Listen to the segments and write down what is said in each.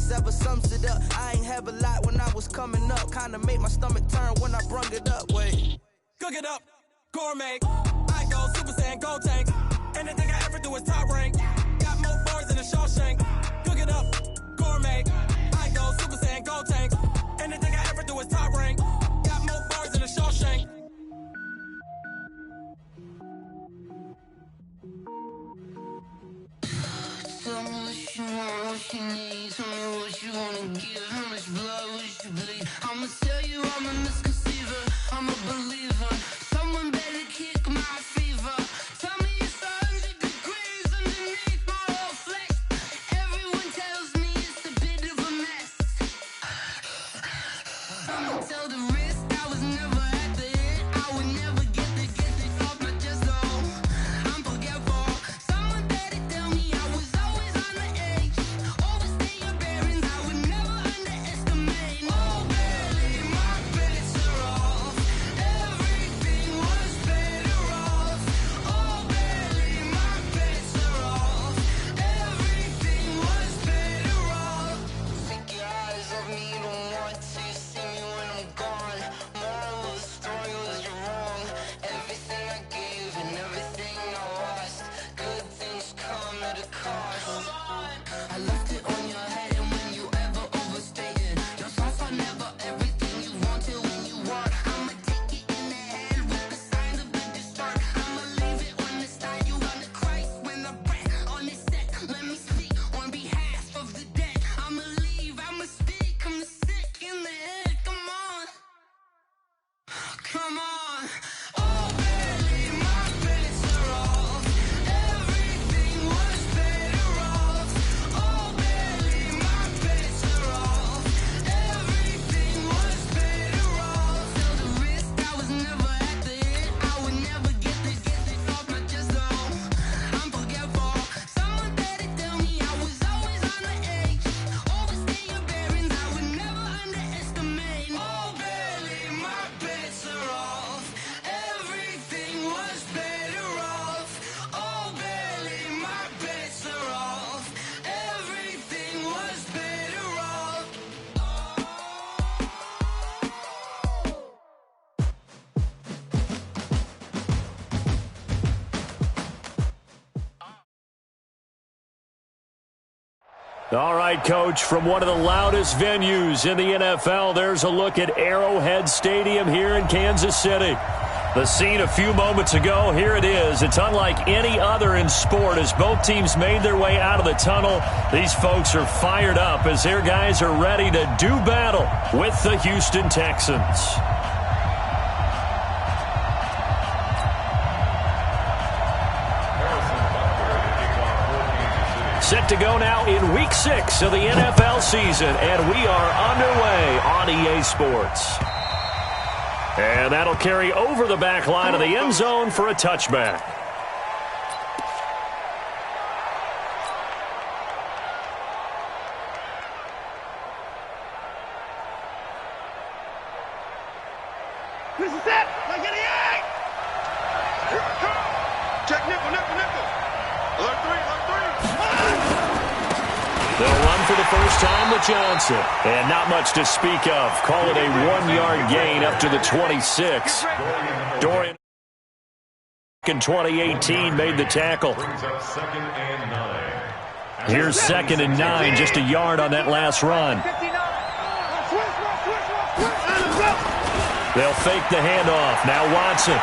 this ever sums it up. I ain't have a lot when I was coming up. Kinda made my stomach turn when I brung it up. Wait. Cook it up, gourmet. I go Super Saiyan, Gold Tank. Anything I ever do is top rank. Got more bars than a Shawshank. Cook it up, gourmet. I go Super Saiyan, Gold Tank. Anything I ever do is top rank. Got more bars than a Shawshank. Tell me what you want, what you need. Tell me what you wanna give. How much blood would you bleed? I'ma tell you I'm a misconceiver. I'm a believer. Someone better kick my fever. Tell me it's 100 degrees underneath my whole flesh. Everyone tells me it's a bit of a mess. I'ma tell the risk I was never at the end. I would never get it off my chest. Oh, I'm forgetful. Someone better tell me I was always on the edge. Overstay your bearings, I would never underestimate. Oh, barely, my bets are off. Everything was better off. Oh, barely, my bets are off. Everything was better off. Take your eyes off me, you don't want to see me when I'm gone. Moral of the story was you're wrong. Everything I gave and everything I lost. Good things come at a cost. I left it on your head, and when you ever overstated, your thoughts are never everything you wanted when you want. I'ma take it in the head with the signs of a distort. I'ma leave it on the side. You on the Christ when the breath on this set. Let me speak on behalf of the dead. I'ma leave, I'ma speak. I'm the sick in the head. Come on, come on. Oh, barely, my bets are off. Everything was better off. Oh, barely, my bets are off. Everything was better off. Tell the risk I was never at the end. I would never get it off my chest. Oh, I'm forgetful. Someone better tell me I was always on the edge. Overstay your bearings, I would never underestimate. Oh, barely, my bets are off. Everything was better off. Oh, barely, my bets are off. Everything was better off. All right, Coach, from one of the loudest venues in the NFL, there's a look at Arrowhead Stadium here in Kansas City. The scene a few moments ago, here it is. It's unlike any other in sport as both teams made their way out of the tunnel. These folks are fired up as their guys are ready to do battle with the Houston Texans. Set to go now in Week 6 of the NFL season, and we are underway on EA Sports. And that'll carry over the back line of the end zone for a touchback. This is it. Let's get it. Check nickel. Alert three. They'll run for the first time with Johnson. And not much to speak of. Call it a 1-yard gain up to the 26. Dorian in 2018 made the tackle. Here's 2nd and 9, just a yard on that last run. They'll fake the handoff. Now Watson.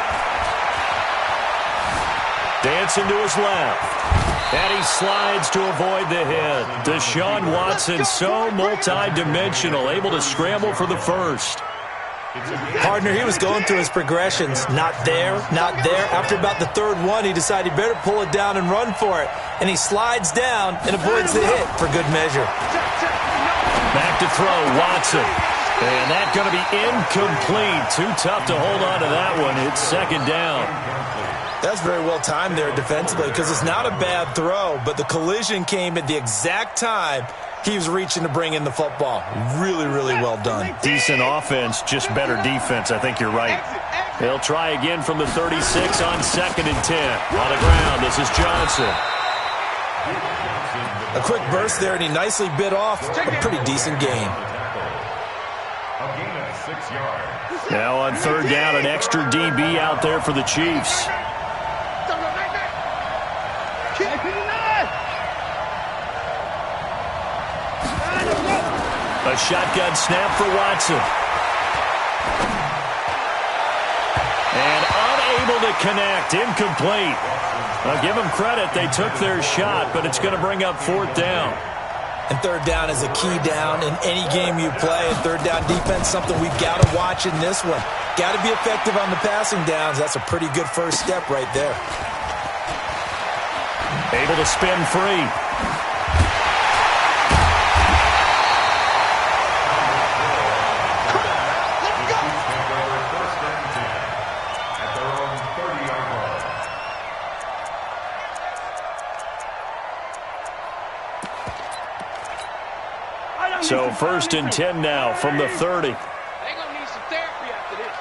Dancing to his left. And he slides to avoid the hit. Deshaun Watson, so multi-dimensional, able to scramble for the first. Partner, he was going through his progressions. Not there, not there. After about the third one, he decided he better pull it down and run for it. And he slides down and avoids the hit for good measure. Back to throw, Watson. And that's going to be incomplete. Too tough to hold on to that one. It's 2nd down. That's very well timed there defensively because it's not a bad throw, but the collision came at the exact time he was reaching to bring in the football. Really, really well done. Decent offense, just better defense. I think you're right. They'll try again from the 36 on 2nd and 10. On the ground, this is Johnson. A quick burst there, and he nicely bit off a pretty decent gain. Now on third down, an extra DB out there for the Chiefs. A shotgun snap for Watson. And unable to connect. Incomplete. I'll give them credit. They took their shot, but it's going to bring up fourth down. And third down is a key down in any game you play. And third down defense, something we've got to watch in this one. Got to be effective on the passing downs. That's a pretty good first step right there. Able to spin free. So first and 10 now from the 30. They're gonna need some therapy after this.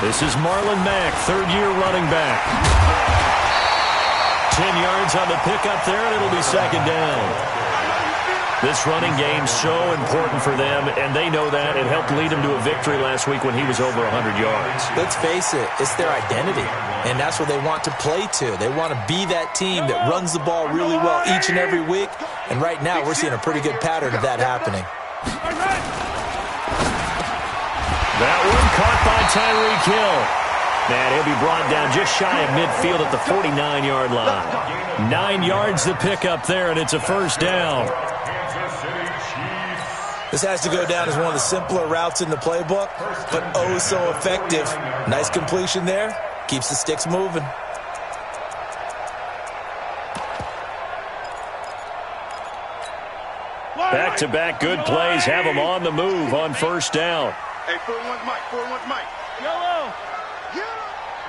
This is Marlon Mack, third-year running back. 10 yards on the pickup there, and it'll be second down. This running game's so important for them, and they know that. It helped lead them to a victory last week when he was over 100 yards. Let's face it, it's their identity, and that's what they want to play to. They want to be that team that runs the ball really well each and every week, and right now we're seeing a pretty good pattern of that happening. That one caught by Tyreek Hill. Man, he'll be brought down just shy of midfield at the 49-yard line. 9 yards to pick up there, and it's a first down. This has to go down as one of the simpler routes in the playbook, but oh so effective. Nice completion there. Keeps the sticks moving. Back-to-back good plays have them on the move on first down. Hey, 41's Mike, 41's Mike. Yellow. Get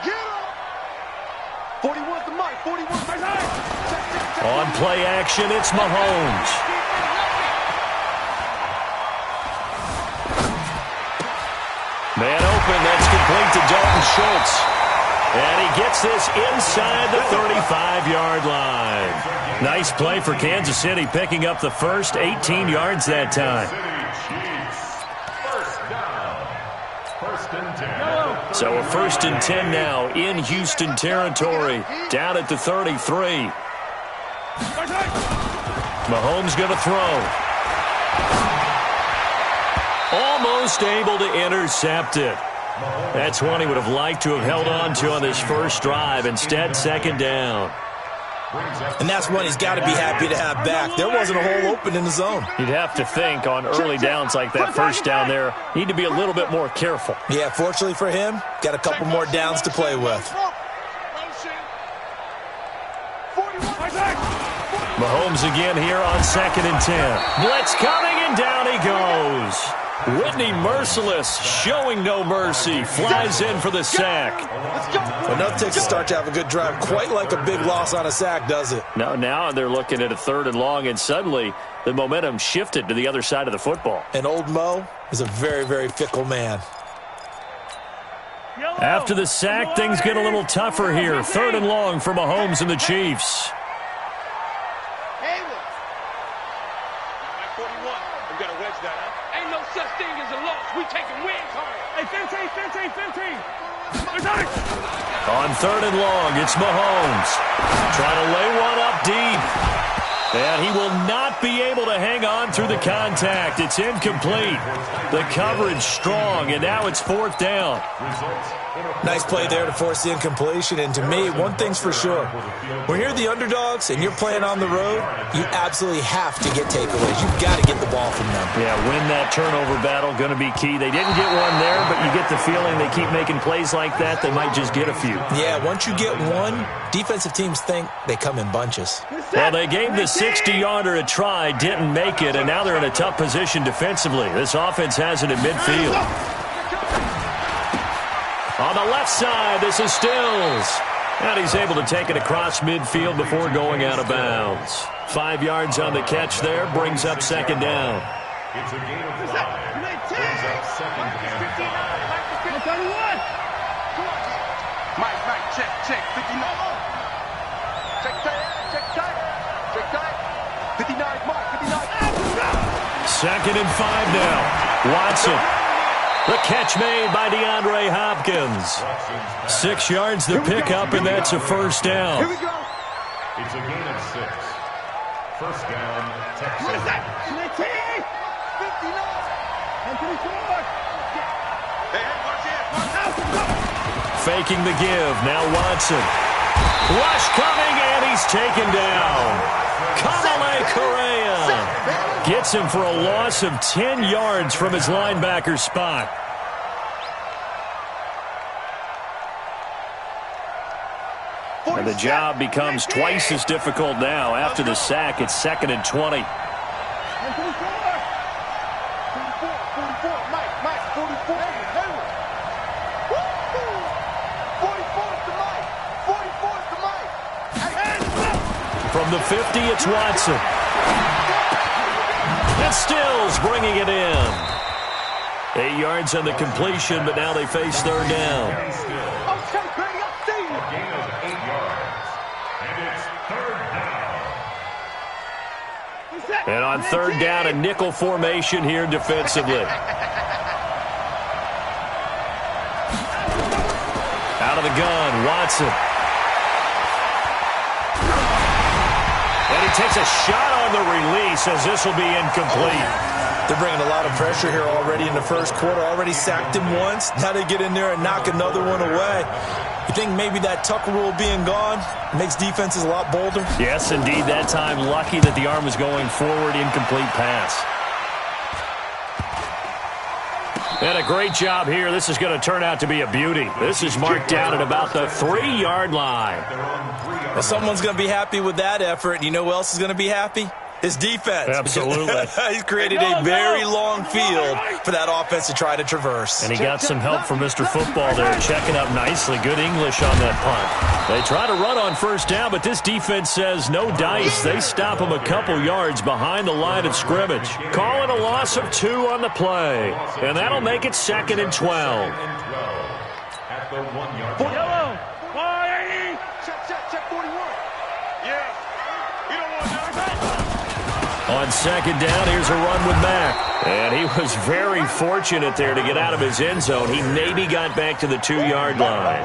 him. 41's the Mike, 41's Mike. On play action, it's Mahomes. Man open, that's complete to Dalton Schultz. And he gets this inside the 35-yard line. Nice play for Kansas City, picking up the first 18 yards that time. So a first and 10 now in Houston territory, down at the 33. Mahomes going to throw. Almost able to intercept it. That's one he would have liked to have held on to on this first drive. Instead, second down. And that's one he's got to be happy to have back. There wasn't a hole open in the zone. You'd have to think on early downs like that first down there, need to be a little bit more careful. Yeah, fortunately for him, got a couple more downs to play with. Mahomes again here on second and 10. Blitz coming, and down he goes. Whitney Merciless showing no mercy. Flies in for the sack. Enough takes to start to have a good drive. Quite like a big loss on a sack, does it? Now they're looking at a third and long, and suddenly the momentum shifted to the other side of the football. And old Mo is a very, very fickle man. After the sack, things get a little tougher here. Third and long for Mahomes and the Chiefs. On third and long, it's Mahomes. Trying to lay one up deep. And he will not be able to hang on through the contact. It's incomplete. The coverage strong, and now it's fourth down. Nice play there to force the incompletion. And to me, one thing's for sure. When you're the underdogs and you're playing on the road, you absolutely have to get takeaways. You've got to get the ball from them. Yeah, win that turnover battle, going to be key. They didn't get one there, but you get the feeling they keep making plays like that, they might just get a few. Yeah, once you get one, defensive teams think they come in bunches. Well, they gave the 60-yarder a try, didn't make it, and now they're in a tough position defensively. This offense has it in midfield. On the left side, this is Stills. And he's able to take it across midfield before going out of bounds. 5 yards on the catch there, brings up second down. It's a gain of 5. Brings up second and 5. Mike, check, 59. Check tight. Check that. 59, Mike, 59. 2nd and 5 now. Watson. The catch made by DeAndre Hopkins. 6 yards the pickup, and that's a first down. Here we go. It's a gain of 6. First down, Texas. What is that? 59. 54. Hey, watch it. Faking the give. Now Watson. Rush coming, and he's taken down. Kamale Correa gets him for a loss of 10 yards from his linebacker spot. And the job becomes twice as difficult now. After the sack, it's 2nd and 20. 44, Mike, 44. 44's the Mike. 44's the Mike. From the 50, it's Watson. And Stills bringing it in. 8 yards on the completion, but now they face 3rd down. A gain of 8 yards. And it's 3rd down. And on 3rd down, a nickel formation here defensively. Out of the gun, Watson. And he takes a shot on the release as this will be incomplete. They're bringing a lot of pressure here already in the first quarter. Already sacked him once. Now they get in there and knock another one away. You think maybe that Tucker rule being gone makes defenses a lot bolder? Yes, indeed. That time, lucky that the arm was going forward. Incomplete pass. And a great job here. This is going to turn out to be a beauty. This is marked down at about the 3-yard line. Well, someone's going to be happy with that effort. And you know who else is going to be happy? His defense. Absolutely. He's created a very long field for that offense to try to traverse. And he got some help from Mr. Football there, checking up nicely. Good English on that punt. They try to run on 1st down, but this defense says no dice. They stop him a couple yards behind the line of scrimmage. Call it a loss of 2 on the play. And that'll make it 2nd and 12. At the 1-yard line. Yellow. Check 41. Yeah. You don't want that. On 2nd down, here's a run with Mack. And he was very fortunate there to get out of his end zone. He maybe got back to the 2-yard line.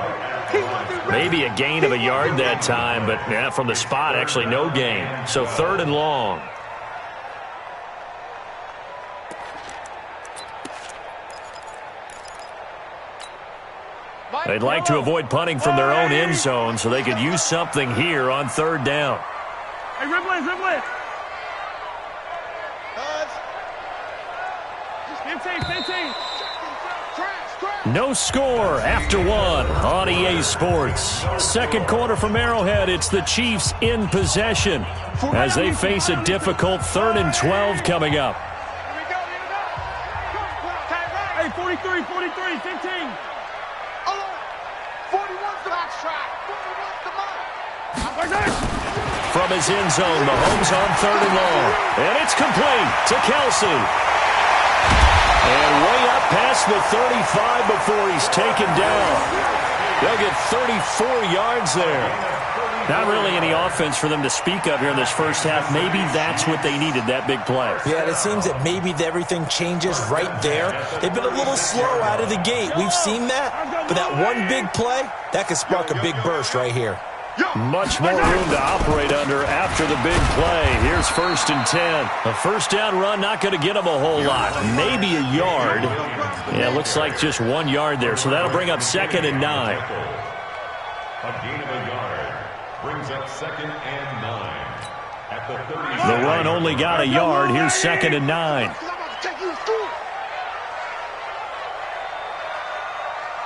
Maybe a gain of a yard that time, but yeah, from the spot, actually no gain. So 3rd and long. They'd like to avoid punting from their own end zone so they could use something here on 3rd down. Hey, Ripley. 15. No score after 1 on EA Sports. 2nd quarter from Arrowhead. It's the Chiefs in possession as they face a difficult 3rd and 12 coming up. Hey, 43, 15. 41's the box track. 41's the mark. From his end zone, Mahomes on 3rd and long. And it's complete to Kelsey. And way up past the 35 before he's taken down. They'll get 34 yards there. Not really any offense for them to speak of here in this first half. Maybe that's what they needed, that big play. Yeah, it seems that maybe everything changes right there. They've been a little slow out of the gate. We've seen that. But that one big play, that could spark a big burst right here. Much more room to operate under after the big play. Here's 1st and 10. A 1st down run, not going to get them a whole lot. Maybe a yard. Yeah, it looks like just 1 yard there. So that'll bring up 2nd and 9. A gain of a yard brings up 2nd and 9. At the 30. The run only got a yard. Here's 2nd and 9.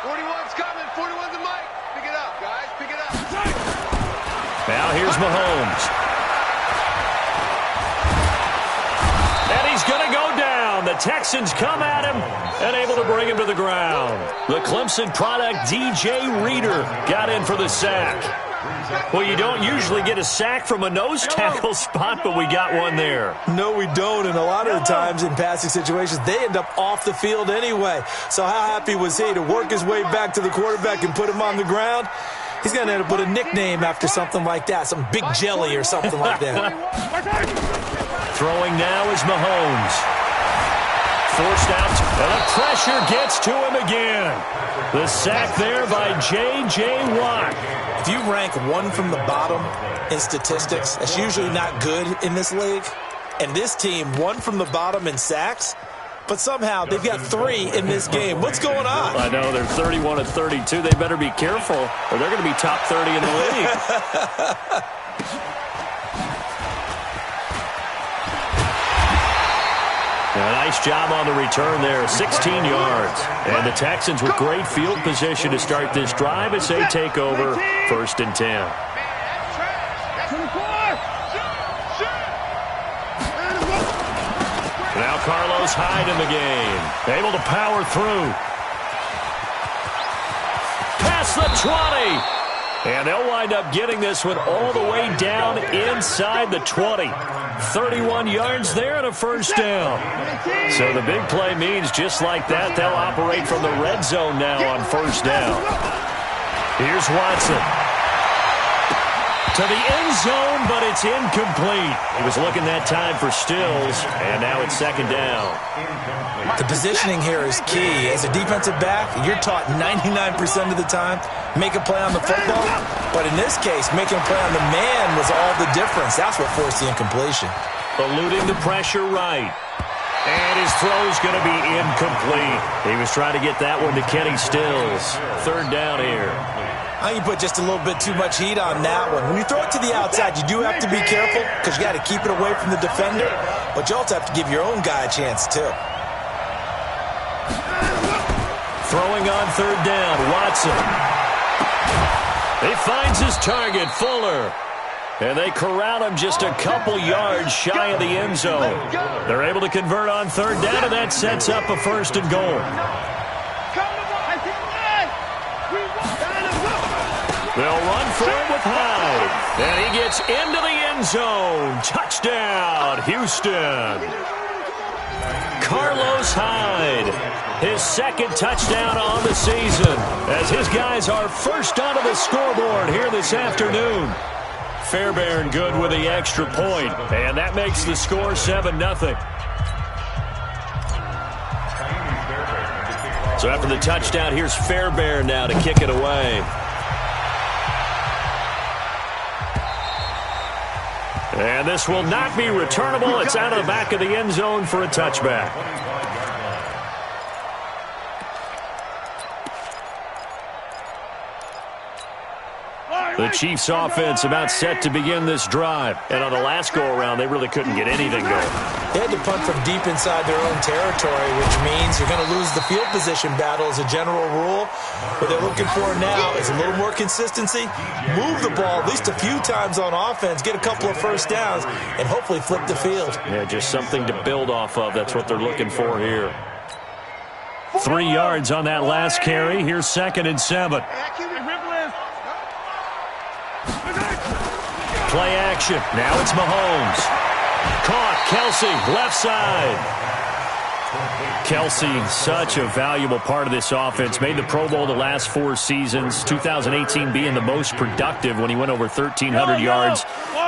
41's coming. 41's the mic. Pick it up, guys. Pick it up. Now here's Mahomes. And he's going to go down. The Texans come at him and able to bring him to the ground. The Clemson product, DJ Reader, got in for the sack. Well, you don't usually get a sack from a nose tackle spot, but we got one there. No, we don't, and a lot of the times in passing situations, they end up off the field anyway. So how happy was he to work his way back to the quarterback and put him on the ground? He's going to end up with a nickname after something like that, some Big Jelly or something like that. Throwing now is Mahomes. Forced out, and the pressure gets to him again. The sack there by J.J. Watt. If you rank one from the bottom in statistics, that's usually not good in this league. And this team, one from the bottom in sacks, but somehow they've got 3 in this game. What's going on? I know, they're 31 and 32. They better be careful, or they're going to be top 30 in the league. A nice job on the return there, 16 yards. And the Texans with great field position to start this drive as they take over 1st and 10. Now Carlos Hyde in the game, able to power through. Past the 20. And they'll wind up getting this one all the way down inside the 20. 31 yards there and a 1st down. So the big play means just like that, they'll operate from the red zone now on 1st down. Here's Watson. To the end zone, but it's incomplete. He was looking that time for Stills, and now it's 2nd down. The positioning here is key. As a defensive back, you're taught 99% of the time, make a play on the football. But in this case, making a play on the man was all the difference. That's what forced the incompletion. Eluding the pressure right. And his throw's going to be incomplete. He was trying to get that one to Kenny Stills. 3rd down here. I think you put just a little bit too much heat on that one. When you throw it to the outside, you do have to be careful because you got to keep it away from the defender. But you also have to give your own guy a chance, too. Throwing on 3rd down, Watson. He finds his target, Fuller. And they corral him just a couple yards shy of the end zone. They're able to convert on 3rd down, and that sets up a 1st and goal. They'll run for it with Hyde. And he gets into the end zone. Touchdown, Houston. Carlos Hyde, his 2nd touchdown on the season, as his guys are first onto the scoreboard here this afternoon. Fairbairn good with the extra point, and that makes the score 7-0. So after the touchdown, here's Fairbairn now to kick it away. And this will not be returnable. It's out of the back of the end zone for a touchback. The Chiefs offense about set to begin this drive. And on the last go-around, they really couldn't get anything going. They had to punt from deep inside their own territory, which means you're going to lose the field position battle as a general rule. What they're looking for now is a little more consistency, move the ball at least a few times on offense, get a couple of 1st downs, and hopefully flip the field. Yeah, just something to build off of. That's what they're looking for here. 3 yards on that last carry. Here's 2nd and 7. Play action. Now it's Mahomes. Caught. Kelsey, left side. Kelsey, such a valuable part of this offense. Made the Pro Bowl the last 4 seasons. 2018 being the most productive when he went over 1,300 yards,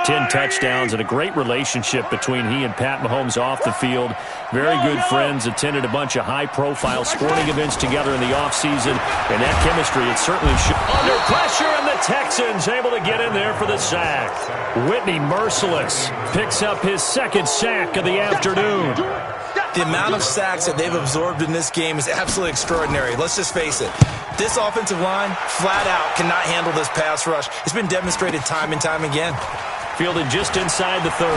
10 touchdowns, and a great relationship between he and Pat Mahomes off the field. Very good friends. Attended a bunch of high-profile sporting events together in the offseason. And that chemistry, it certainly should. Under pressure, and the Texans able to get in there for the sack. Whitney Merciless picks up his 2nd sack of the afternoon. The amount of sacks that they've absorbed in this game is absolutely extraordinary. Let's just face it. This offensive line, flat out, cannot handle this pass rush. It's been demonstrated time and time again. Fielded just inside the 30.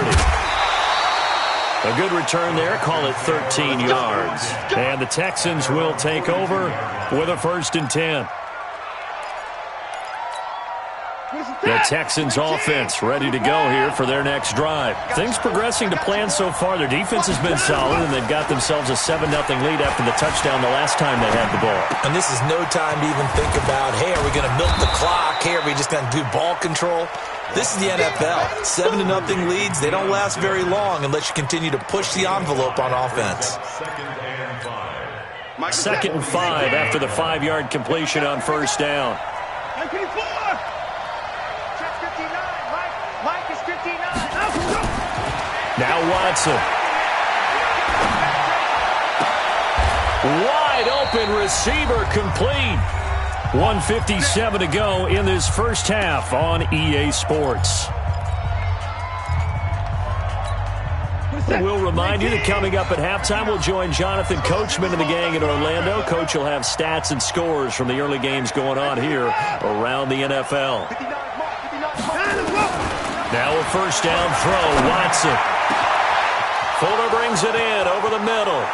A good return there. Call it 13 yards. And the Texans will take over with a 1st and 10. The Texans offense ready to go here for their next drive. Things progressing to plan so far. Their defense has been solid, and they've got themselves a 7-0 lead after the touchdown the last time they had the ball. And this is no time to even think about, hey, are we going to milk the clock? Hey, are we just going to do ball control? This is the NFL. 7-0 leads, they don't last very long unless you continue to push the envelope on offense. 2nd and 5 after the 5-yard completion on 1st down. Now Watson. Wide open receiver complete. 1:57 to go in this first half on EA Sports. We'll remind you that coming up at halftime, we'll join Jonathan Coachman and the gang in Orlando. Coach will have stats and scores from the early games going on here around the NFL. Now a first down throw, Watson. Fuller brings it in over the middle.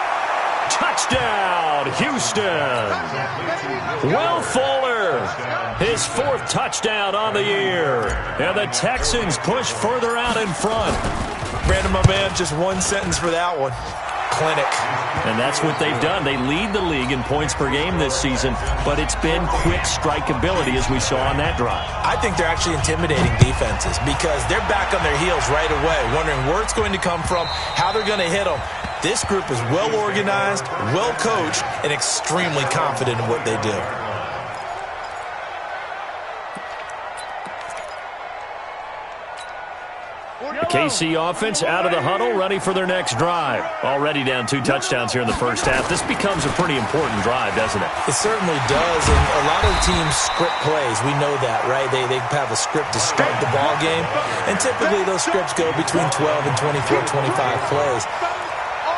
Touchdown, Houston. Will Fuller, his 4th touchdown on the year. And the Texans push further out in front. Brandon, my man, just one sentence for that one. Clinic. And that's what they've done. They lead the league in points per game this season, but it's been quick strike ability as we saw on that drive. I think they're actually intimidating defenses because they're back on their heels right away, wondering where it's going to come from, how they're going to hit them. This group is well organized, well coached, and extremely confident in what they do. The KC offense out of the huddle, ready for their next drive. Already down 2 touchdowns here in the first half. This becomes a pretty important drive, doesn't it? It certainly does, and a lot of teams script plays. We know that, right? They have a script to start the ball game, and typically those scripts go between 12 and 24, 25 plays.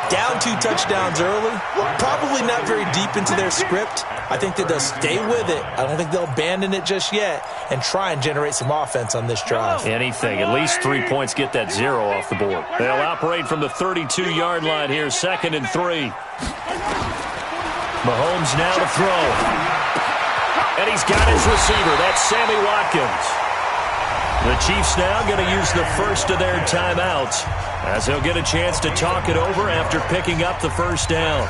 Down 2 touchdowns early, probably not very deep into their script. I think that they'll stay with it. I don't think they'll abandon it just yet and try and generate some offense on this drive. Anything. At least 3 points, get that 0 off the board. They'll operate from the 32-yard line here, 2nd and 3. Mahomes now to throw. And he's got his receiver. That's Sammy Watkins. The Chiefs now going to use the first of their timeouts as they'll get a chance to talk it over after picking up the first down. You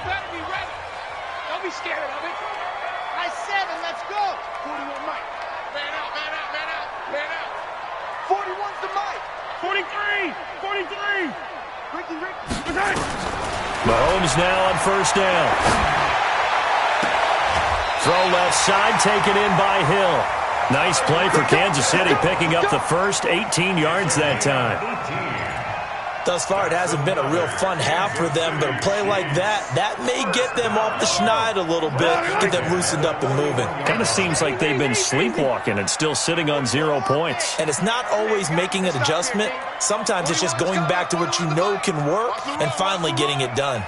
better be ready. Don't be scared of it. Nice 7, let's go. 41 Mike. Man out, man out, man out, man out. 41's the Mike. 43, 43. Ricky. Mahomes now on first down. Throw left side, taken in by Hill. Nice play for Kansas City, picking up the first 18 yards that time. Thus far, it hasn't been a real fun half for them, but a play like that may get them off the schneid a little bit, get them loosened up and moving. Kind of seems like they've been sleepwalking and still sitting on 0 points. And it's not always making an adjustment. Sometimes it's just going back to what you know can work and finally getting it done.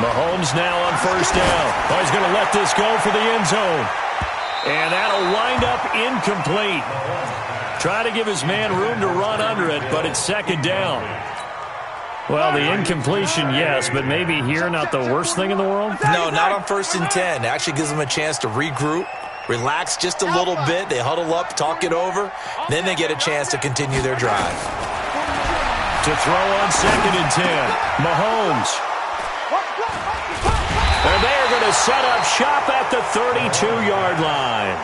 Mahomes now on first down. Oh, he's going to let this go for the end zone. And that'll wind up incomplete. Try to give his man room to run under it, but it's 2nd down. Well, the incompletion, yes, but maybe here not the worst thing in the world? No, not on 1st and 10. It actually gives them a chance to regroup, relax just a little bit. They huddle up, talk it over. Then they get a chance to continue their drive. To throw on 2nd and 10. Mahomes. And they're going to set up shop at the 32-yard line.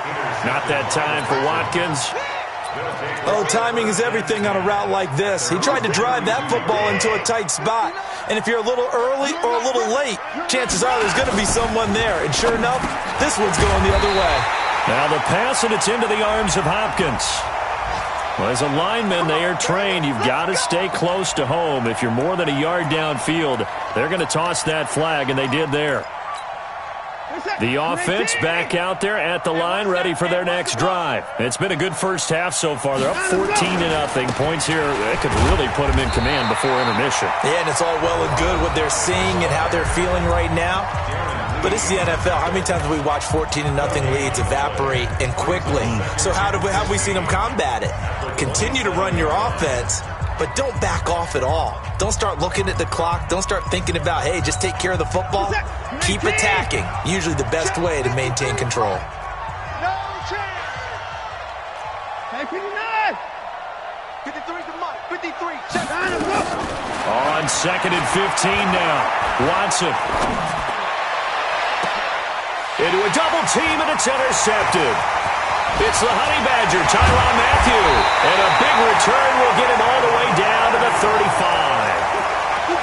Not that time for Watkins. Oh, timing is everything on a route like this. He tried to drive that football into a tight spot. And if you're a little early or a little late, chances are there's going to be someone there. And sure enough, this one's going the other way. Now the pass, and it's into the arms of Hopkins. Well, as a lineman, they are trained. You've got to stay close to home. If you're more than a yard downfield, they're going to toss that flag, and they did there. The offense back out there at the line, ready for their next drive. It's been a good first half so far. They're up 14-0. Points here, they could really put them in command before intermission. Yeah, and it's all well and good what they're seeing and how they're feeling right now. But it's the NFL. How many times have we watched 14-0 leads evaporate and quickly? So how have we seen them combat it? Continue to run your offense, but don't back off at all. Don't start looking at the clock. Don't start thinking about, hey, just take care of the football. Keep attacking. Usually the best way to maintain control. No chance. 59. 53 to Mike. 53. Check. On 2nd and 15 now. Watson. Into a double team, and it's intercepted. It's the Honey Badger, Tyrann Mathieu. And a big return will get him all the way down to the 35.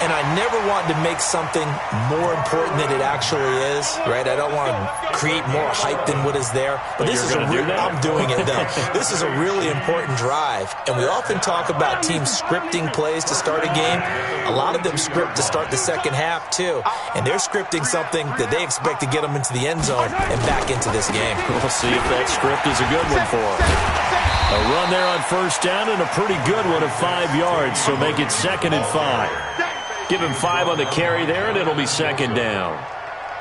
and I never want to make something more important than it actually is, right? I don't want to create more hype than what is there. But this is I'm doing it, though. This is a really important drive, and we often talk about teams scripting plays to start a game. A lot of them script to start the second half, too, and they're scripting something that they expect to get them into the end zone and back into this game. We'll see if that script is a good one for them. A run there on first down and a pretty good one of 5 yards, so make it 2nd and 5. Give him 5 on the carry there, and it'll be 2nd down.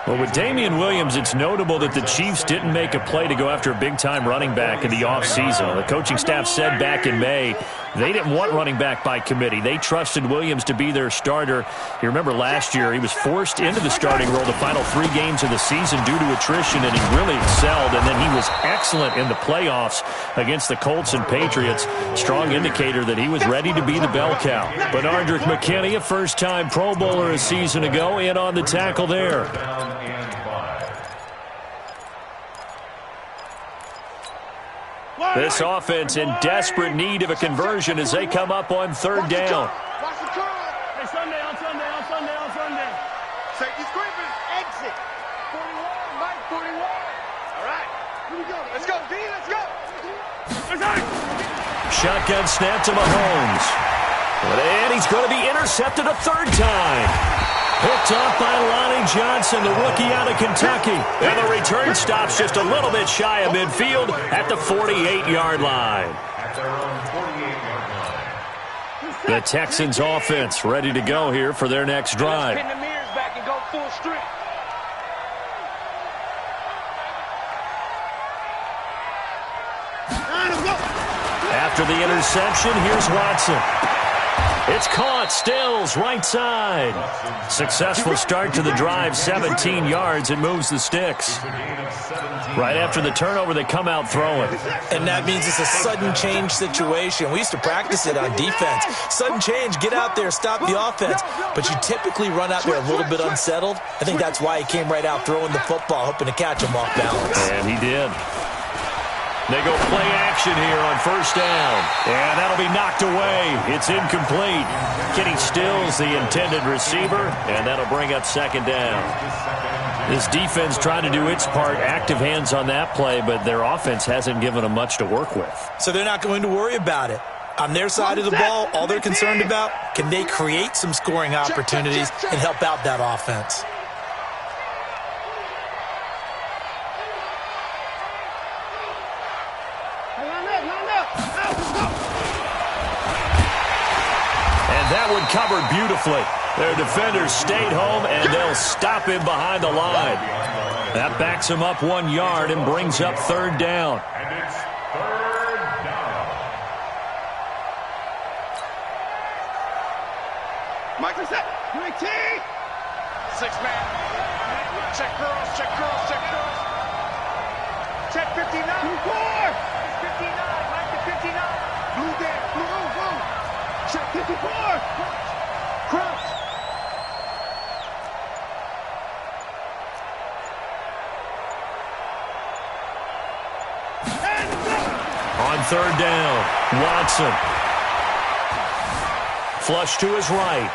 Well, with Damian Williams, it's notable that the Chiefs didn't make a play to go after a big-time running back in the offseason. The coaching staff said back in May they didn't want running back by committee. They trusted Williams to be their starter. You remember last year he was forced into the starting role the final 3 games of the season due to attrition, and he really excelled. And then he was excellent in the playoffs against the Colts and Patriots. Strong indicator that he was ready to be the bell cow. Benardrick McKinney, a first-time Pro Bowler a season ago, in on the tackle there. This offense in desperate need of a conversion as they come up on 3rd down. Hey, Sunday. Safety's creeping. Exit. 41, Mike, 41. All right. Here we go. Let's go, D. Let's go. Shotgun snap to Mahomes. And he's going to be intercepted a 3rd time. Picked off by Lonnie Johnson, the rookie out of Kentucky. And the return stops just a little bit shy of midfield at the 48-yard line. The Texans offense ready to go here for their next drive. Pin the mirrors back and go full strength. After the interception, here's Watson. It's caught. Stills, right side. Successful start to the drive, 17 yards. It moves the sticks. Right after the turnover, they come out throwing. And that means it's a sudden change situation. We used to practice it on defense. Sudden change, get out there, stop the offense. But you typically run out there a little bit unsettled. I think that's why he came right out throwing the football, hoping to catch him off balance. And he did. They go play action here on 1st down. And that'll be knocked away. It's incomplete. Kenny Stills, the intended receiver, and that'll bring up 2nd down. This defense trying to do its part, active hands on that play, but their offense hasn't given them much to work with. So they're not going to worry about it. On their side of the ball, all they're concerned about, can they create some scoring opportunities and help out that offense? That one covered beautifully. Their defenders stayed home, and they'll stop him behind the line. That backs him up 1 yard and brings up 3rd down. And it's 3rd down. Michael, set. 6-man. Check girls. Check 59. 4. 59. Mike to 59. Blue there. Blue. Check 54. Cross. On 3rd down, Watson. Flush to his right.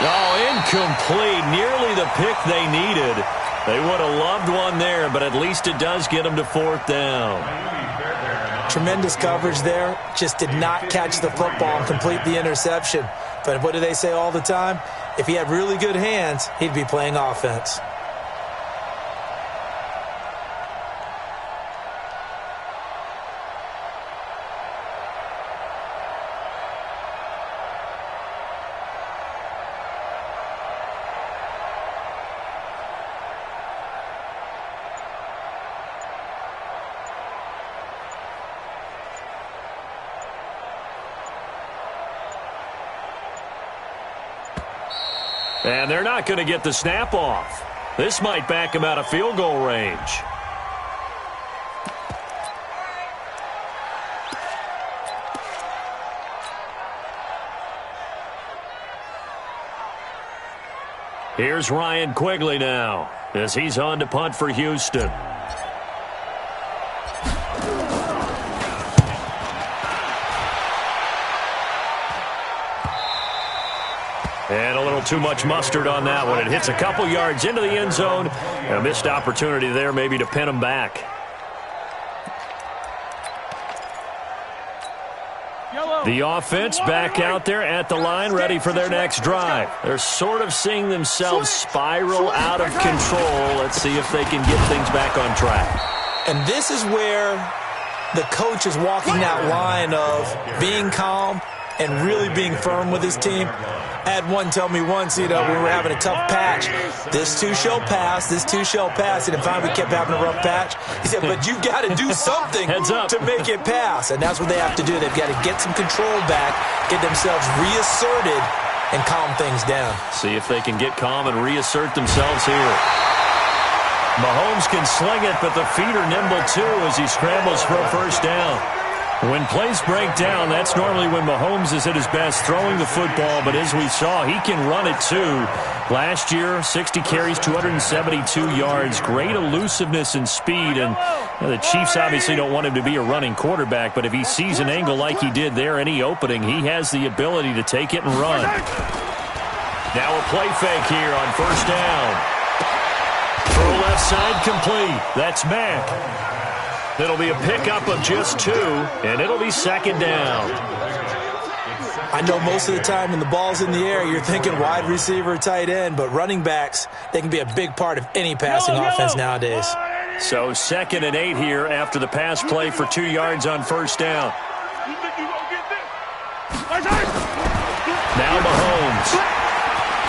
Oh, incomplete. Nearly the pick they needed. They would have loved one there, but at least it does get them to 4th down. Tremendous coverage there. Just did not catch the football and complete the interception. But what do they say all the time? If he had really good hands, he'd be playing offense. And they're not going to get the snap off. This might back him out of field goal range. Here's Ryan Quigley now as he's on to punt for Houston. too much mustard on that one. It hits a couple yards into the end zone, and a missed opportunity there maybe to pin them back. The offense back out there at the line, ready for their next drive. They're sort of seeing themselves spiral out of control. Let's see if they can get things back on track. And this is where the coach is walking that line of being calm and really being firm with his team. I had one tell me once, when we were having a tough patch, this too shall pass, this too shall pass. And finally we kept having a rough patch. He said, but you've got to do something to make it pass. And that's what they have to do. They've got to get some control back, get themselves reasserted, and calm things down. See if they can get calm and reassert themselves here. Mahomes can sling it, but the feet are nimble too as he scrambles for a first down. When plays break down, that's normally when Mahomes is at his best throwing the football, but as we saw, he can run it too. Last year, 60 carries, 272 yards, great elusiveness and speed, and the Chiefs obviously don't want him to be a running quarterback, but if he sees an angle like he did there, any opening, he has the ability to take it and run. Now a play fake here on first down. Throw left side complete. That's Mack. It'll be a pickup of just 2, and it'll be second down. I know most of the time when the ball's in the air, you're thinking wide receiver, tight end, but running backs, they can be a big part of any passing offense nowadays. So 2nd and 8 here after the pass play for 2 yards on first down. Now Mahomes.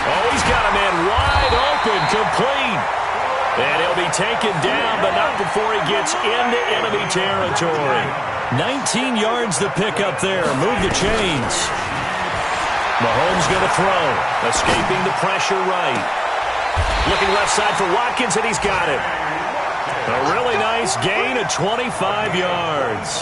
Oh, he's got a man wide open, complete. And he'll be taken down, but not before he gets into enemy territory. 19 yards the pick up there. Move the chains. Mahomes going to throw. Escaping the pressure right. Looking left side for Watkins, and he's got it. A really nice gain of 25 yards.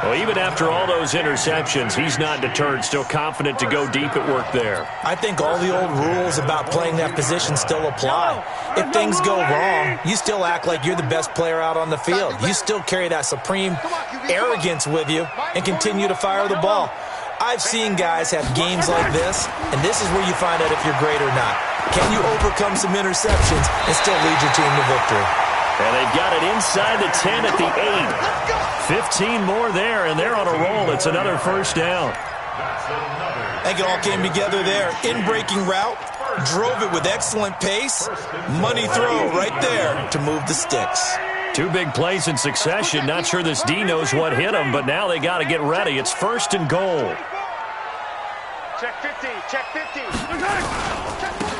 Well, even after all those interceptions, he's not deterred, still confident to go deep at work there. I think all the old rules about playing that position still apply. If things go wrong, you still act like you're the best player out on the field. You still carry that supreme arrogance with you and continue to fire the ball. I've seen guys have games like this, and this is where you find out if you're great or not. Can you overcome some interceptions and still lead your team to victory? And they've got it inside the 10 at the 8. 15 more there, and they're on a roll. It's another first down. I think it all came together there. In-breaking route, drove it with excellent pace. Money throw right there to move the sticks. 2 big plays in succession. Not sure this D knows what hit him, but now they got to get ready. It's 1st and goal. Check 50, check 50.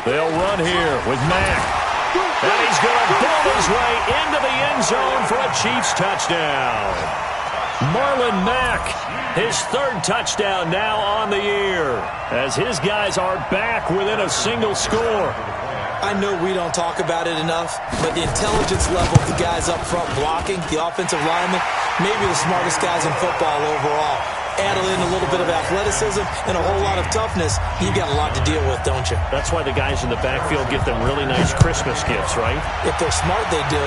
They'll run here with Mack. And he's going to ball his way into the end zone for a Chiefs touchdown. Marlon Mack, his 3rd touchdown now on the year, as his guys are back within a single score. I know we don't talk about it enough, but the intelligence level of the guys up front blocking, the offensive linemen, maybe the smartest guys in football overall. Add in a little bit of athleticism and a whole lot of toughness, you've got a lot to deal with, don't you? That's why the guys in the backfield get them really nice Christmas gifts, right? If they're smart, they do.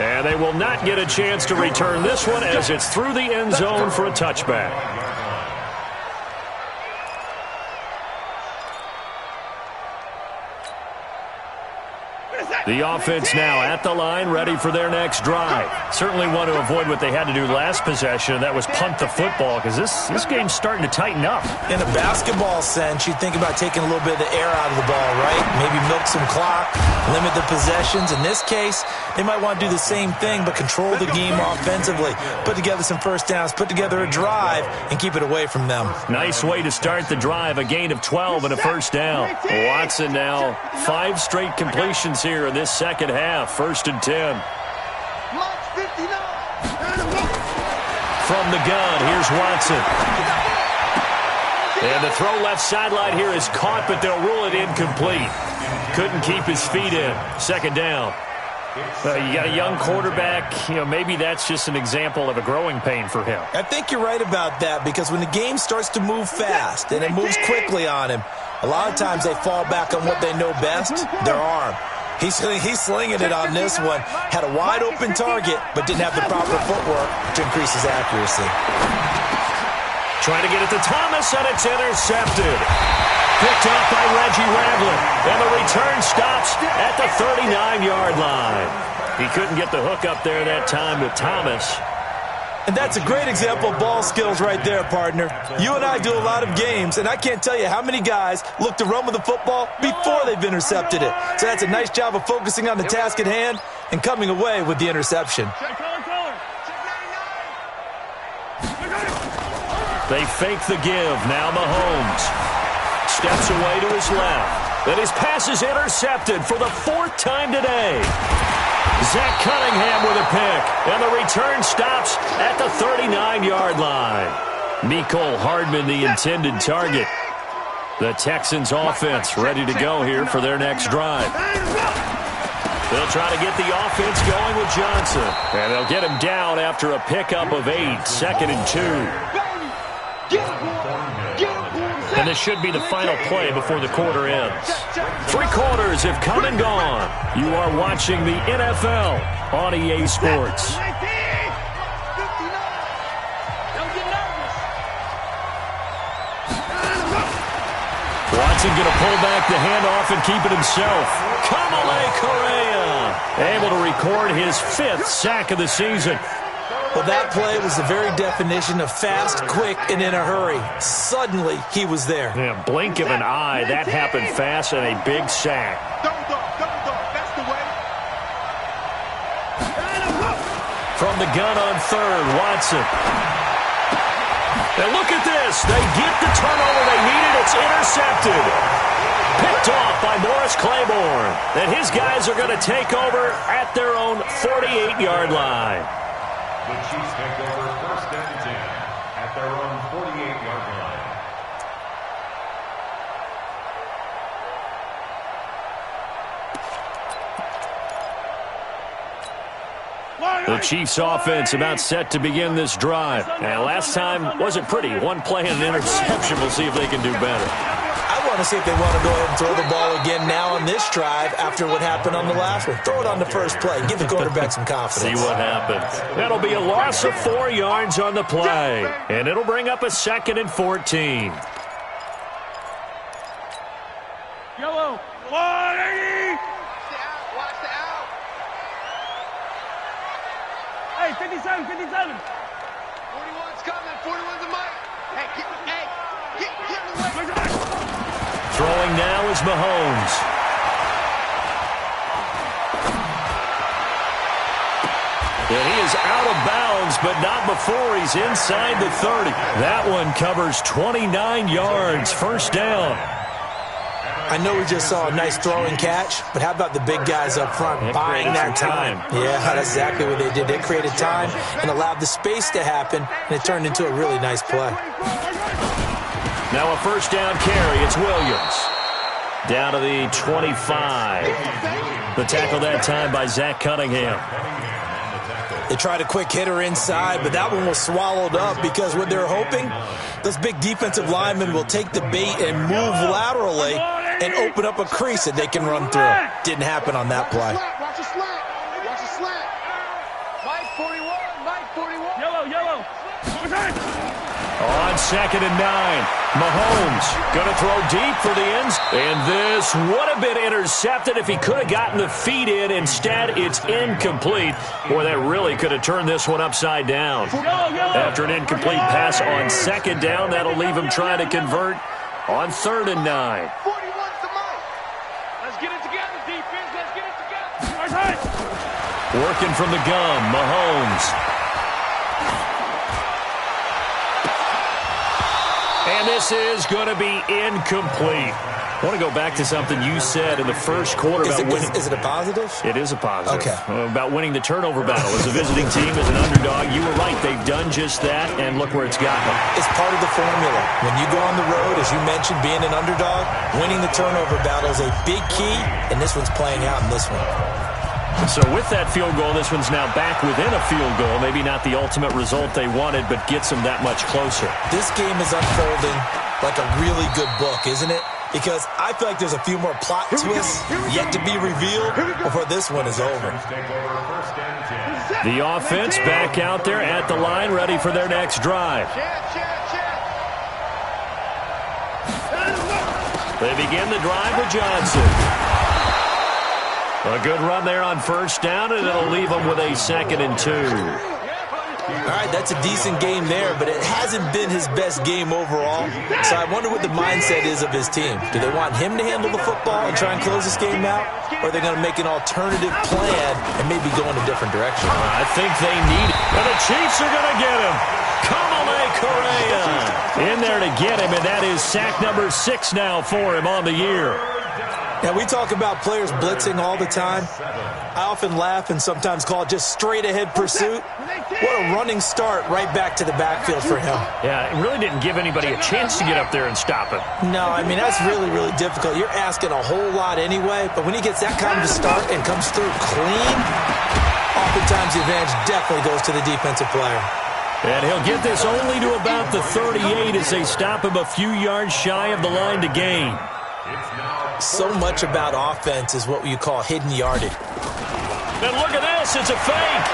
And they will not get a chance to return this one as it's through the end zone for a touchback. The offense now at the line, ready for their next drive. Certainly want to avoid what they had to do last possession, and that was punt the football, because this game's starting to tighten up. In a basketball sense, you think about taking a little bit of the air out of the ball, right? Maybe milk some clock, limit the possessions. In this case, they might want to do the same thing, but control the game offensively. Put together some first downs, put together a drive, and keep it away from them. Nice way to start the drive, a gain of 12 and a first down. Watson now 5 straight completions here in this second half. 1st and 10. From the gun, here's Watson. And the throw left sideline here is caught, but they'll rule it incomplete. Couldn't keep his feet in. 2nd down. You got a young quarterback, maybe that's just an example of a growing pain for him. I think you're right about that, because when the game starts to move fast and it moves quickly on him, a lot of times they fall back on what they know best, their arm. He's slinging it on this one. Had a wide open target, but didn't have the proper footwork to increase his accuracy. Trying to get it to Thomas, and it's intercepted. Picked up by Reggie Ragland, and the return stops at the 39-yard line. He couldn't get the hook up there that time with Thomas. And that's a great example of ball skills right there, partner. You and I do a lot of games, and I can't tell you how many guys look to run with the football before they've intercepted it. So that's a nice job of focusing on the task at hand and coming away with the interception. They fake the give. Now Mahomes steps away to his left. And his pass is intercepted for the 4th time today. Zach Cunningham with a pick. And the return stops at the 39-yard line. Mecole Hardman, the intended target. The Texans offense ready to go here for their next drive. They'll try to get the offense going with Johnson. And they'll get him down after a pickup of 8, 2nd and 2. And this should be the final play before the quarter ends. 3 quarters have come and gone. You are watching the NFL on EA Sports. Watson going to pull back the handoff and keep it himself. Kamale Correa able to record his 5th sack of the season. Well, that play was the very definition of fast, quick, and in a hurry. Suddenly, he was there. Yeah, blink of an eye. That happened fast and a big sack. That's the way. From the gun on 3rd, Watson. And look at this. They get the turnover they needed. It's intercepted. Picked off by Morris Claiborne. And his guys are going to take over at their own 48-yard line. The Chiefs take over 1st and 10 at their own 48-yard line. The Chiefs offense about set to begin this drive. And last time wasn't pretty. 1 play and an interception. We'll see if they can do better. I want to see if they want to go ahead and throw the ball again now on this drive after what happened on the last one. Throw it on the first play. Give the quarterback some confidence. See what happens. That'll be a loss of 4 yards on the play. And it'll bring up a 2nd and 14. Yellow. 180. Watch the out. Hey, 57, 57. 41's coming. 41's a mic. Hey, get away. Throwing now is Mahomes. And he is out of bounds, but not before he's inside the 30. That one covers 29 yards. 1st down. I know we just saw a nice throwing catch, but how about the big guys up front buying that time? Yeah, that's exactly what they did. They created time and allowed the space to happen, and it turned into a really nice play. Now a 1st down carry. It's Williams. Down to the 25. The tackle that time by Zach Cunningham. They tried a quick hitter inside, but that one was swallowed up because what they're hoping, those big defensive linemen will take the bait and move laterally and open up a crease that they can run through. Didn't happen on that play. Watch a slant. Watch a slant. Mike 41. Mike 41. Yellow. On 2nd and 9, Mahomes going to throw deep for the ends. And this would have been intercepted if he could have gotten the feet in. Instead, it's incomplete. Boy, that really could have turned this one upside down. After an incomplete pass on 2nd down, that'll leave him trying to convert on 3rd and 9. 41's the mic. Let's get it together, defense. Let's get it together. Working from the gun, Mahomes. And this is going to be incomplete. I want to go back to something you said in the first quarter about winning. Is it a positive? It is a positive. Okay. About winning the turnover battle. As a visiting team, as an underdog, you were right. They've done just that, and look where it's gotten them. It's part of the formula. When you go on the road, as you mentioned, being an underdog, winning the turnover battle is a big key, and this one's playing out in this one. So with that field goal, this one's now back within a field goal. Maybe not the ultimate result they wanted, but gets them that much closer. This game is unfolding like a really good book, isn't it? Because I feel like there's a few more plot twists yet to be revealed before this one is over. The offense back out there at the line, ready for their next drive. They begin the drive with Johnson. A good run there on first down, and it'll leave them with a 2nd and 2. All right, that's a decent game there, but it hasn't been his best game overall. So I wonder what the mindset is of his team. Do they want him to handle the football and try and close this game out? Or are they going to make an alternative plan and maybe go in a different direction? I think they need it. And the Chiefs are going to get him. Kamale Correa in there to get him, and that is sack number 6 now for him on the year. Now, we talk about players blitzing all the time. I often laugh and sometimes call it just straight-ahead pursuit. What a running start right back to the backfield for him. Yeah, it really didn't give anybody a chance to get up there and stop him. No, I mean, that's really, really difficult. You're asking a whole lot anyway, but when he gets that kind of a start and comes through clean, oftentimes the advantage definitely goes to the defensive player. And he'll get this only to about the 38 as they stop him a few yards shy of the line to gain. So much about offense is what you call hidden yardage. And look at this, it's a fake.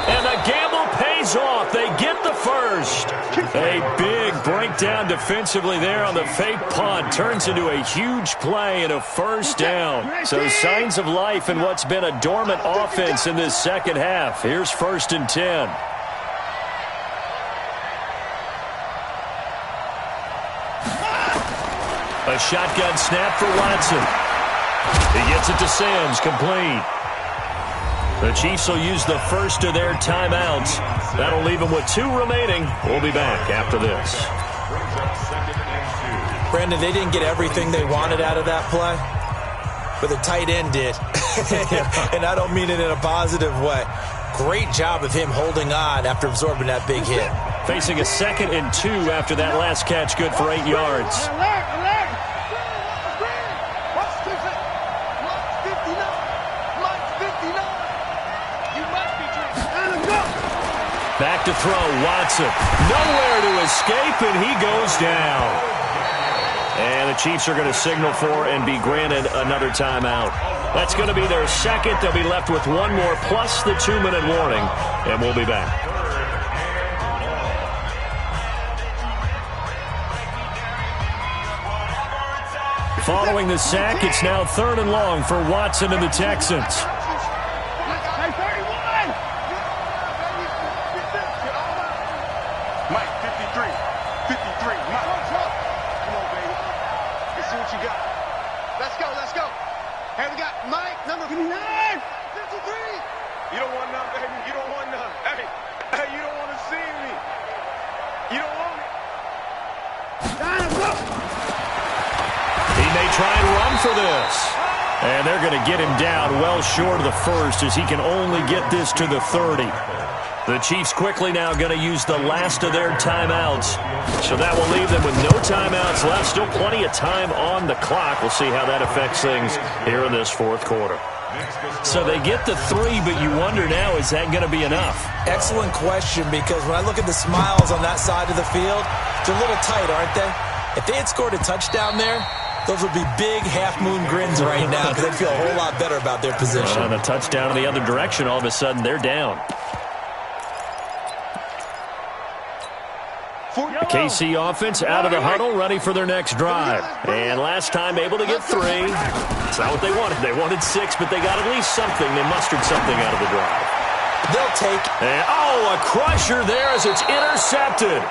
And the gamble pays off. They get the first. A big breakdown defensively there on the fake punt. Turns into a huge play and a first down. So signs of life in what's been a dormant offense in this second half. Here's 1st and 10. A shotgun snap for Watson. He gets it to Sims, complete. The Chiefs will use the first of their timeouts. That'll leave them with 2 remaining. We'll be back after this. Brandon, they didn't get everything they wanted out of that play, but the tight end did. And I don't mean it in a positive way. Great job of him holding on after absorbing that big hit. Facing a 2nd and 2 after that last catch, good for 8 yards. Back to throw, Watson. Nowhere to escape, and he goes down. And the Chiefs are going to signal for and be granted another timeout. That's going to be their 2nd. They'll be left with 1 more plus the 2-minute warning, and we'll be back. Following the sack, it's now 3rd and long for Watson and the Texans. Mike, 53. 53. Mike. Come on, baby. Let's see what you got. Let's go, let's go. Hey, we got Mike, number 59. 53. You don't want none, baby. You don't want none. Hey, you don't want to see me. You don't want it. He may try and run for this. And they're going to get him down well short of the first as he can only get this to the 30. The Chiefs quickly now going to use the last of their timeouts. So that will leave them with no timeouts left. Still plenty of time on the clock. We'll see how that affects things here in this 4th quarter. So they get the 3, but you wonder now, is that going to be enough? Excellent question, because when I look at the smiles on that side of the field, they're a little tight, aren't they? If they had scored a touchdown there, those would be big half-moon grins right now because they'd feel a whole lot better about their position. And a touchdown in the other direction, all of a sudden they're down. The KC offense out of the huddle, ready for their next drive. And last time able to get 3. It's not what they wanted. They wanted 6, but they got at least something. They mustered something out of the drive. They'll take. And, a crusher there as it's intercepted.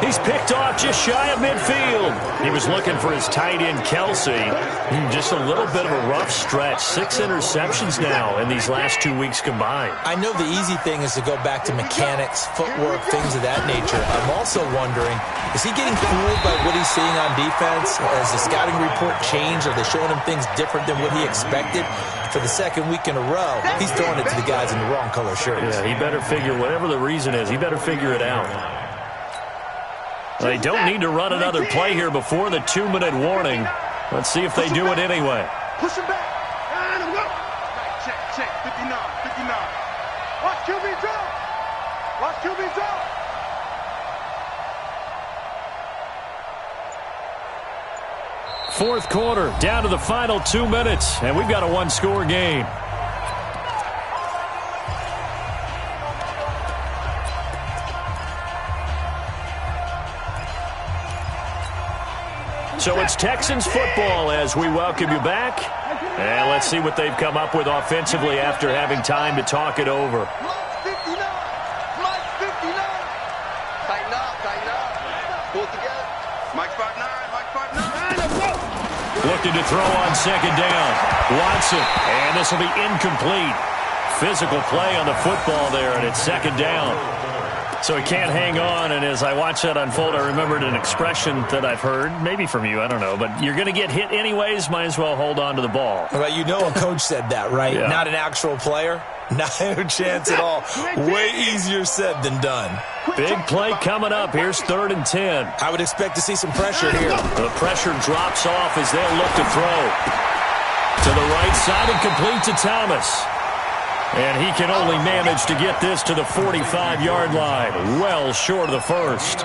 He's picked off just shy of midfield. He was looking for his tight end, Kelsey. Just a little bit of a rough stretch. 6 interceptions now in these last 2 weeks combined. I know the easy thing is to go back to mechanics, footwork, things of that nature. I'm also wondering, is he getting fooled by what he's seeing on defense? Has the scouting report changed? Are they showing him things different than what he expected? For the 2nd week in a row, he's throwing it to the guys in the wrong color shirts. Yeah, he better figure, whatever the reason is, he better figure it out. They don't need to run another play here before the 2-minute warning. Let's see if they do it anyway. Push him back. Check, 59. Watch QB drop. Watch QB drop. Fourth quarter, down to the final 2 minutes, and we've got a 1-score game. So it's Texans football as we welcome you back. And let's see what they've come up with offensively after having time to talk it over. Tighten up. Pull it together. Mike's 5'9", Mike's 5'9". Looking to throw on second down. Watson, and this will be incomplete. Physical play on the football there, and it's second down. So he can't hang on, and as I watch that unfold, I remembered an expression that I've heard, maybe from you, I don't know, but you're going to get hit anyways, might as well hold on to the ball. Well, you know a coach said that, right? Yeah. Not an actual player. Not a chance at all. Way easier said than done. Big play coming up. Here's 3rd and 10. I would expect to see some pressure here. The pressure drops off as they'll look to throw. To the right side and complete to Thomas. And he can only manage to get this to the 45-yard line. Well short of the first.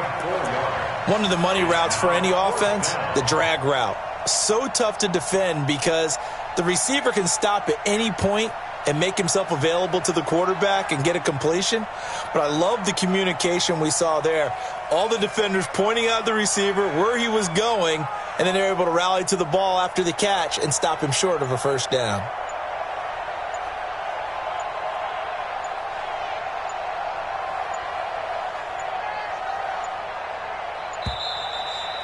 One of the money routes for any offense, the drag route. So tough to defend because the receiver can stop at any point and make himself available to the quarterback and get a completion. But I love the communication we saw there. All the defenders pointing out the receiver, where he was going, and then they're able to rally to the ball after the catch and stop him short of a first down.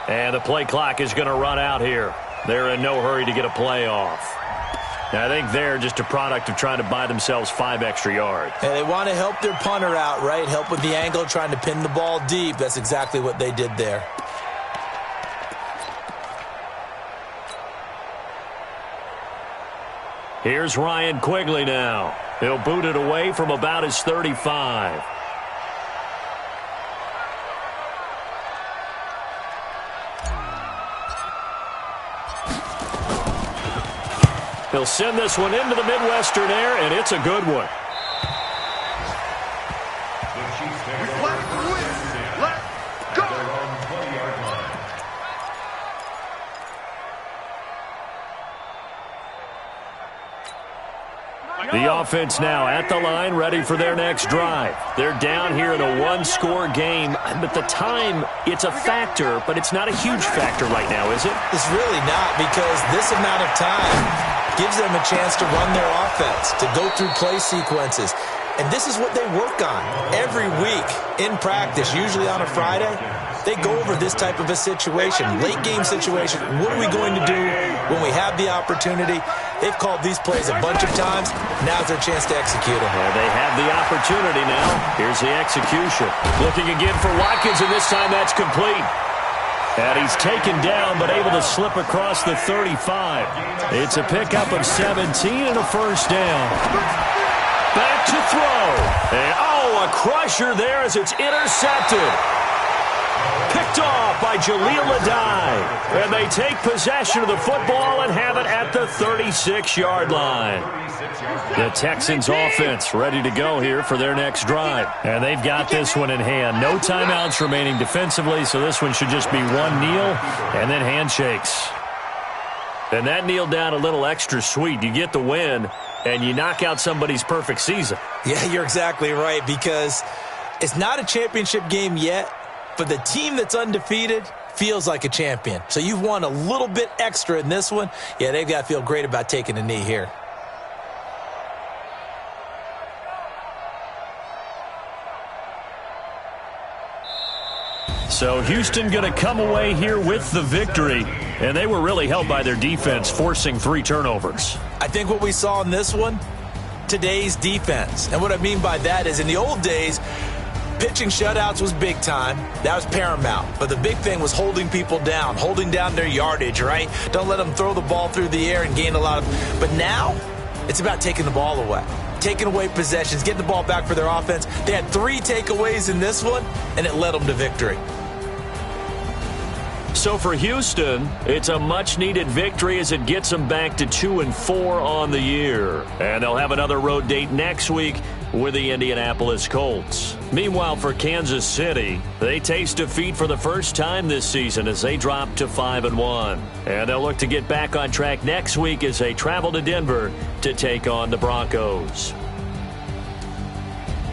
And the play clock is going to run out here. They're in no hurry to get a play off. Now, I think they're just a product of trying to buy themselves 5 extra yards. And they want to help their punter out, right? Help with the angle, trying to pin the ball deep. That's exactly what they did there. Here's Ryan Quigley now. He'll boot it away from about his 35. He'll send this one into the Midwestern air, and it's a good one. Let's go! The offense now at the line, ready for their next drive. They're down here in a one-score game, but the time, it's a factor, but it's not a huge factor right now, is it? It's really not, because this amount of time gives them a chance to run their offense, to go through play sequences. And this is what they work on every week in practice, usually on a Friday. They go over this type of a situation, late game situation. What are we going to do when we have the opportunity? They've called these plays a bunch of times. Now's their chance to execute them. Well, they have the opportunity now. Here's the execution. Looking again for Watkins, and this time that's complete. And he's taken down, but able to slip across the 35. It's a pickup of 17 and a first down. Back to throw. And, a crusher there as it's intercepted. Picked off by Jaleel Adai. And they take possession of the football and have it at the 36-yard line. The Texans offense ready to go here for their next drive. And they've got this one in hand. No timeouts remaining defensively, so this one should just be one kneel and then handshakes. And that kneel down a little extra sweet. You get the win, and you knock out somebody's perfect season. Yeah, you're exactly right, because it's not a championship game yet, but the team that's undefeated feels like a champion. So you've won a little bit extra in this one. Yeah, they've got to feel great about taking a knee here. So Houston going to come away here with the victory, and they were really helped by their defense, forcing 3 turnovers. I think what we saw in this one, today's defense. And what I mean by that is in the old days, pitching shutouts was big time. That was paramount. But the big thing was holding people down, holding down their yardage, right? Don't let them throw the ball through the air and gain a lot of. But now, it's about taking the ball away. Taking away possessions, getting the ball back for their offense. They had 3 takeaways in this one, and it led them to victory. So for Houston, it's a much-needed victory as it gets them back to 2-4 on the year. And they'll have another road date next week with the Indianapolis Colts. Meanwhile, for Kansas City, they taste defeat for the first time this season as they drop to 5-1. And they'll look to get back on track next week as they travel to Denver to take on the Broncos.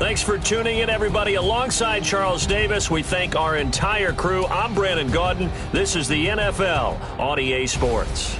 Thanks for tuning in, everybody. Alongside Charles Davis, we thank our entire crew. I'm Brandon Gaudin. This is the NFL on EA Sports.